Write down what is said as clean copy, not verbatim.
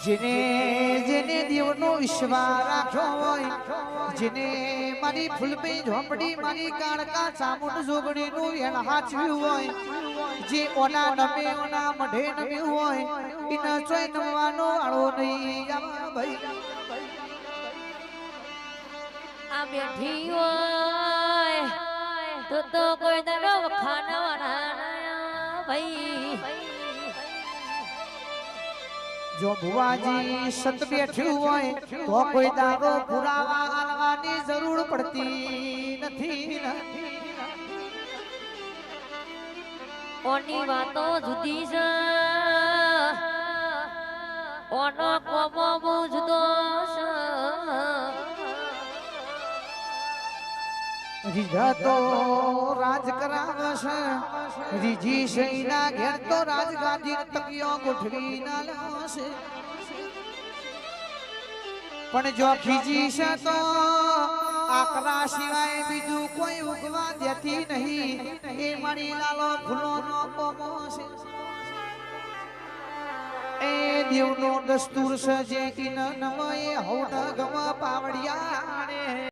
જેને જેને દેવનો વિશ્વાસ રાખ્યો હોય, જેને મારી ફૂલપી ઝોપડી મારી કાળકા ચામુંડ જોગણીનું વેણ હાચવ્યું હોય, જે ઓના નમે ઓના મઢે નમ્યું હોય, એના ચોય નમવાનો આળો નહીં આવા ભાઈ. આ બેઠી હોય તો કોઈ દરો વખાણવાના ભાઈ. જો ભુવાજી સત બેઠ્યું હોય તો કોઈ દારો પુરાવા આલવાની જરૂર પડતી નથી. ઓની વાતો જુદી છે, ઓનો કોમો બહુ જુદો છે. રીજા તો રાજ કરાવશે, રીજી સૈના ઘેર તો રાજગાદી તકિયો ગોઠવી ના લાવશે. પણ જો ખીજી છે તો આકરા સિવાય બીજું કોઈ ઉગવા દેતી નહીં. એ મારી લાલો ફૂલોનો કોમો છે. એ દેવનો દસ્તુર છે જે કિન નમય હવડ ગમ પાવડિયા.